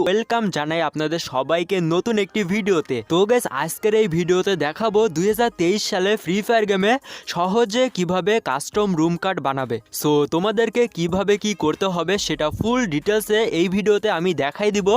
Welcome জানাই আপনাদের সবাইকে নতুন একটি ভিডিওতে। তো গাইস আজকের এই ভিডিওতে দেখাবো 2023 সালে ফ্রি ফায়ার গেমে সহজে কিভাবে কাস্টম রুম কার্ড বানাবে। সো তোমাদেরকে কিভাবে কি করতে হবে সেটা ফুল ডিটেলসে এই ভিডিওতে আমি দেখাই দিব।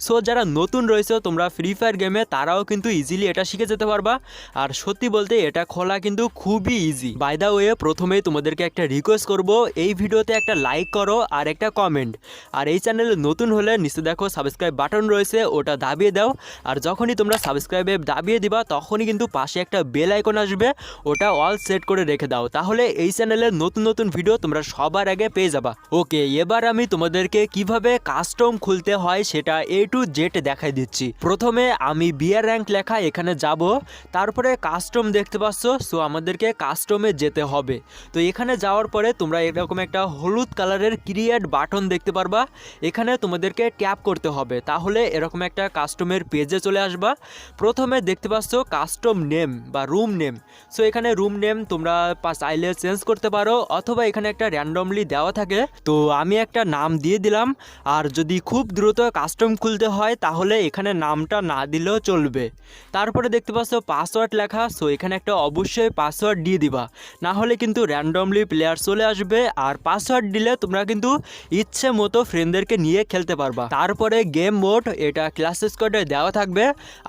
সো যারা নতুন রয়েছে তোমরা ফ্রি ফায়ার গেমে তারাও কিন্তু ইজিলি এটা শিখে যেতে পারবা। আর সত্যি বলতে এটা খোলা কিন্তু খুবই ইজি। বাই দ্য ওয়ে প্রথমেই তোমাদেরকে একটা রিকোয়েস্ট করব, এই ভিডিওতে একটা লাইক করো আর একটা কমেন্ট। আর এই চ্যানেলে নতুন হলে নিচে দেখো সাবস্ক্রাইব বাটন রয়েছে, ওটা দাবিয়ে দাও। আর যখনই তোমরা সাবস্ক্রাইবে দাবিয়ে দিবা তখনই কিন্তু পাশে একটা বেল আইকন আসবে, ওটা অল সেট করে রেখে দাও। তাহলে এই চ্যানেলের নতুন নতুন ভিডিও তোমরা সবার আগে পেয়ে যাবা। ওকে, এবার আমি তোমাদেরকে কিভাবে কাস্টম খুলতে হয় সেটা A to Z দেখাই দিচ্ছি। প্রথমে আমি বিয়ার র্যাঙ্ক লেখা এখানে যাব, তারপরে কাস্টম দেখতে পাচ্ছ। সো আমাদেরকে কাস্টমে যেতে হবে। তো এখানে যাওয়ার পরে তোমরা এরকম একটা হলুদ কালারের ক্রিয়েট বাটন দেখতে পারবা, এখানে তোমাদেরকে ট্যাপ করতে হবে, তাহলে এরকম একটা কাস্টমের পেজে চলে আসবা। প্রথমে দেখতে পাচ্ছ কাস্টম নেম বা রুম নেম। সো এখানে রুম নেম তোমরা চাইলে চেঞ্জ করতে পারো, অথবা এখানে একটা র্যান্ডমলি দেওয়া থাকে। তো আমি একটা নাম দিয়ে দিলাম। আর যদি খুব দ্রুত কাস্টম খুলতে হয় তাহলে এখানে নামটা না দিলেও চলবে। তারপরে দেখতে পাচ্ছ পাসওয়ার্ড লেখা। সো এখানে একটা অবশ্যই পাসওয়ার্ড দিয়ে দিবা, না হলে কিন্তু র্যান্ডমলি প্লেয়ার চলে আসবে। আর পাসওয়ার্ড দিলে তোমরা কিন্তু ইচ্ছে মতো ফ্রেন্ডদেরকে নিয়ে খেলতে পারবা। তারপরে গেম মোড, এটা ক্লাস স্কোয়াডে দেওয়া থাকবে।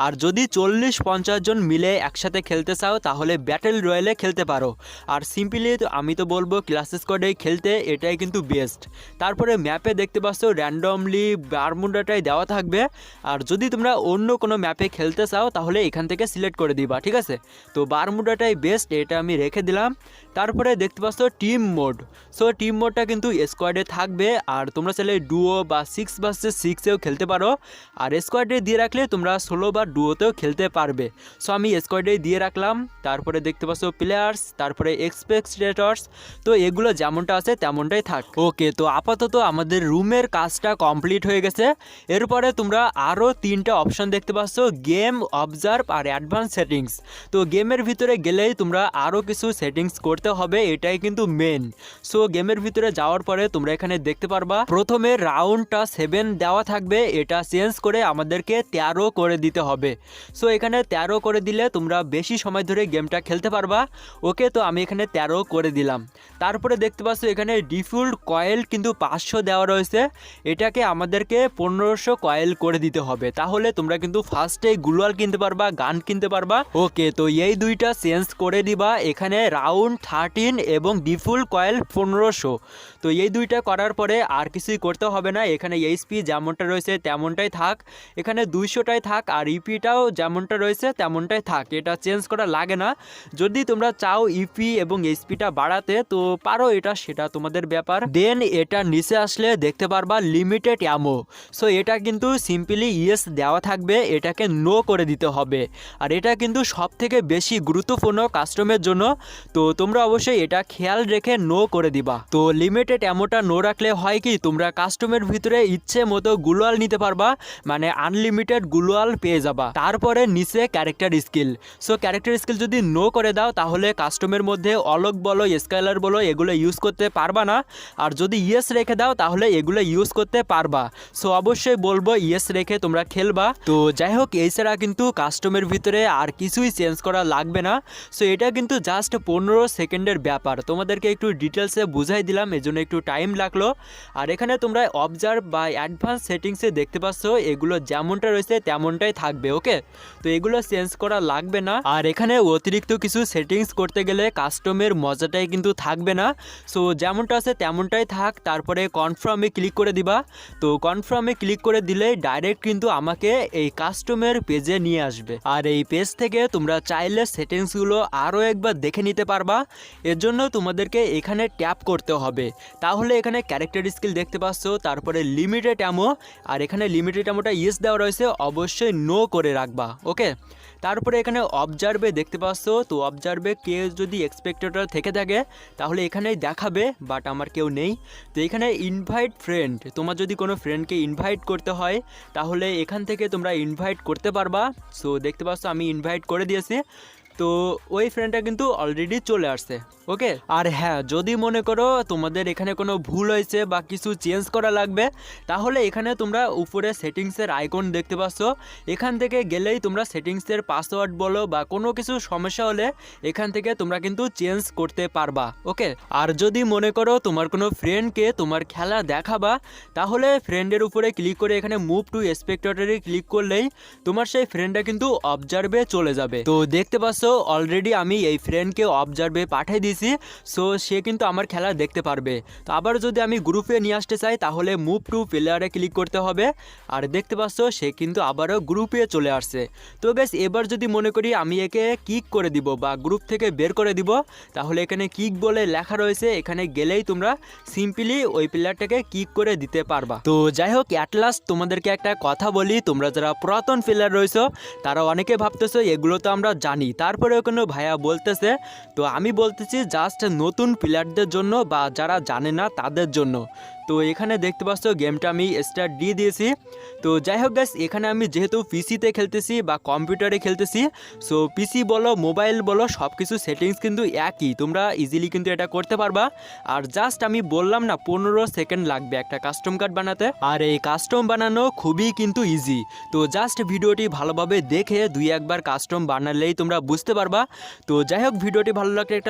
আর যদি 40-50 জন মিলে একসাথে খেলতে চাও তাহলে ব্যাটেল রয়্যালে খেলতে পারো। আর সিম্পলি আমি তো বলবো ক্লাস স্কোয়াডে খেলতে, এটাই কিন্তু বেস্ট। তারপরে ম্যাপে দেখতে পাচ্ছ র্যান্ডমলি বারমুডাটাই দেওয়া থাকবে। আর যদি তোমরা অন্য কোনো ম্যাপে খেলতে চাও তাহলে এখান থেকে সিলেক্ট করে দিবা, ঠিক আছে। তো বারমুডাটাই বেস্ট, এটা আমি রেখে দিলাম। তারপরে দেখতে পাচ্ছ টিম মোড। সো টিম মোডটা কিন্তু স্কোয়াডে থাকবে। আর তোমরা চাইলে ডুও বা 6 vs 6-এও খেলতে পারো। আর স্কোয়াডে দিয়ে রাখলে তোমরা সোলো বা ডুওতেও খেলতে পারবে। সো আমি স্কোয়াডে দিয়ে রাখলাম। তারপরে দেখতে পাচ্ছ প্লেয়ার্স, তারপরে এক্সপেক্টেটর্স। তো এগুলো যেমনটা আছে তেমনটাই থাক। ওকে, তো আপাতত আমাদের রুমের কাজটা কমপ্লিট হয়ে গেছে। এরপরে তোমরা আরও 3টা অপশন দেখতে পাচ্ছ, গেম, অবজার্ভ আর অ্যাডভান্স সেটিংস। তো গেমের ভিতরে গেলেই তোমরা আরও কিছু সেটিংস করতে হবে, এটাই কিন্তু মেন। সো গেমের ভিতরে যাওয়ার পরে তোমরা এখানে দেখতে পারবা প্রথমে রাউন্ডটা 7 দেওয়া থাকবে, এটা চেঞ্জ করে আমাদেরকে 13 করে দিতে হবে। সো এখানে 13 করে দিলে তোমরা বেশি সময় ধরে গেমটা খেলতে পারবা। ওকে, তো আমি এখানে 13 করে দিলাম। তারপরে দেখতে পাচ্ছ এখানে ডিফল্ট কয়েল কিন্তু 500 দেওয়া রয়েছে, এটাকে আমাদেরকে 1500 কয়েল করে দিতে হবে। তাহলে তোমরা কিন্তু ফার্স্টেই গ্লুয়াল কিনতে পারবা, গান কিনতে পারবা। ওকে, তো এই দুইটা চেঞ্জ করে দিবা। এখানে রাউন্ড 13 এবং ডিফল্ট কয়েল 1500। তো এই দুইটা করার পরে আর কিছুই করতে হবে না। এখানে এইচপি যেমনটা রয়েছে তেমনটাই থাক, এখানে 200টাই থাক। আর ইপিটাও যেমনটা রয়েছে তেমনটাই থাক, এটা চেঞ্জ করা লাগে না। যদি তোমরা চাও ইপি এবং এইচপিটা বাড়াতে তো পারো, এটা সেটা তোমাদের ব্যাপার। দেন এটা নিচে আসলে দেখতে পারবা লিমিটেড অ্যামো। সো এটা কিন্তু সিম্পলি ইয়েস দেওয়া থাকবে, এটাকে নো করে দিতে হবে। আর এটা কিন্তু সব থেকে বেশি গুরুত্বপূর্ণ কাস্টমের জন্য। তো তোমরা অবশ্যই এটা খেয়াল রেখে নো করে দিবা। তো লিমিটেড অ্যামোটা নো রাখলে হয় কি, তোমরা কাস্টমের ভিতরে ইচ্ছে মতো গ্লুয়াল নিতে পারবা, মানে আনলিমিটেড গ্লুয়াল পেয়ে যাবা। তারপরে নিচে character skill. So character skill যদি নো করে দাও তাহলে কাস্টমের মধ্যে অলক বলো, স্কাইলার বলো, এগুলো ইউজ করতে পারবা না। আর যদি ইয়েস রেখে দাও তাহলে এগুলো ইউজ করতে পারবা। সো অবশ্যই বলবো ইয়েস রেখে তোমরা খেলবা। তো যাই হোক, এছাড়া কিন্তু কাস্টমের ভিতরে আর কিছুই চেঞ্জ করা লাগবে না। সো এটা কিন্তু জাস্ট 15 সেকেন্ডের ব্যাপার, তোমাদেরকে একটু ডিটেলসে বুঝাই দিলাম, এজন্য একটু টাইম লাগলো। আর এখানে তোমরা অবজার্ভ বা অ্যাডভান্স সেটিংসে দেখতে পাচ্ছ এগুলো যেমনটা রয়েছে তেমনটাই থাকবে। ওকে, তো এগুলো চেঞ্জ করা লাগবে না। আর এখানে অতিরিক্ত কিছু সেটিংস করতে গেলে কাস্টমের মজাটাই কিন্তু থাকবে না। সো যেমনটা আছে তেমনটাই থাক। তারপরে কনফার্মে ক্লিক করে দিবা। তো কনফার্মে ক্লিক করে দিলে ডাইরেক্ট কিন্তু আমাকে এই কাস্টমের পেজে নিয়ে আসবে। আর এই পেজ থেকে তোমরা চাইলে সেটিংসগুলো আরও একবার দেখে নিতে পারবা। এর জন্য তোমাদেরকে এখানে ট্যাপ করতে হবে। তাহলে এখানে ক্যারেক্টার স্কিল দেখতে পাচ্ছ, তারপরে লিমিটেড অ্যামো। আর এখানে লিমিটেড অ্যামোটা ইয়েস দেওয়া রয়েছে, অবশ্যই নো করে রাখবা। ওকে, তারপরে এখানে অবজার্ভে দেখতে পাচ্ছ। তো অবজার্ভে কেউ যদি এক্সপেক্টেটর থেকে থাকে তাহলে এখানেই দেখাবে, বাট আমার কেউ নেই। তো এখানে ইনভাইট ফ্রেন্ড, তোমার যদি কোনো ফ্রেন্ডকে ইনভাইট করতে হয় তাহলে এখান থেকে তোমরা ইনভাইট করতে পারবা। সো দেখতে পাচ্ছ আমি ইনভাইট করে দিয়েছি। তো ওই ফ্রেন্ডটা কিন্তু অলরেডি চলে আসছে। ওকে, আর হ্যাঁ, যদি মনে করো তোমাদের এখানে কোনো ভুল হয়েছে বা কিছু চেঞ্জ করা লাগবে, তাহলে এখানে তোমরা উপরে সেটিংসের আইকন দেখতে পাচ্ছ, এখান থেকে গেলেই তোমরা সেটিংসের পাসওয়ার্ড বলো বা কোনো কিছু সমস্যা হলে এখান থেকে তোমরা কিন্তু চেঞ্জ করতে পারবা। ওকে, আর যদি মনে করো তোমার কোনো ফ্রেন্ডকে তোমার খেলা দেখাবা, তাহলে ফ্রেন্ডের উপরে ক্লিক করে এখানে মুভ টু স্পেক্টেটরে ক্লিক করলেই তোমার সেই ফ্রেন্ডটা কিন্তু অবজার্ভে চলে যাবে। তো দেখতে পাচ্ছ অলরেডি আমি এই ফ্রেন্ডকে অবজার্ভে পাঠিয়ে দিয়েছি, সো সে কিন্তু আমার খেলা দেখতে পারবে। তো আবার যদি আমি গ্রুপে নিয়ে আসতে চাই তাহলে মুভ টু প্লেয়ারে ক্লিক করতে হবে, আর দেখতে পাচ্ছ সে কিন্তু আবারও গ্রুপে চলে আসছে। তো গাইস এবার যদি মনে করি আমি একে কিক করে দিব বা গ্রুপ থেকে বের করে দিব, তাহলে এখানে কিক বলে লেখা রয়েছে, এখানে গেলেই তোমরা সিম্পলি ওই প্লেয়ারটাকে কিক করে দিতে পারবা। তো যাই হোক, অ্যাট লাস্ট তোমাদেরকে একটা কথা বলি, তোমরা যারা পুরাতন প্লেয়ার রয়েছো তারা অনেকে ভাবতেছো এগুলো তো আমরা জানি, তারপরেও কোনো ভাইয়া বলতেছে। তো আমি বলতেছি জাস্ট নতুন প্লেয়ারদের জন্য বা যারা জানে না তাদের জন্য। তো এখানে দেখতে পাচ্ছ গেমটা আমি স্টার্ট দিয়ে দিয়েছি। তো যাই হোক গাইস, এখানে আমি যেহেতু পিসিতে খেলতেছি বা কম্পিউটারে খেলতেছি, সো পিসি বলো মোবাইল বলো সব কিছু সেটিংস কিন্তু একই, তোমরা ইজিলি কিন্তু এটা করতে পারবা। আর জাস্ট আমি বললাম না 15 সেকেন্ড লাগবে একটা কাস্টম কার্ড বানাতে, আর এই কাস্টম বানানো খুবই কিন্তু ইজি। তো জাস্ট ভিডিওটি ভালোভাবে দেখে দুই একবার কাস্টম বানালেই তোমরা বুঝতে পারবা। তো যাই হোক, ভিডিওটি ভালো লাগলে একটা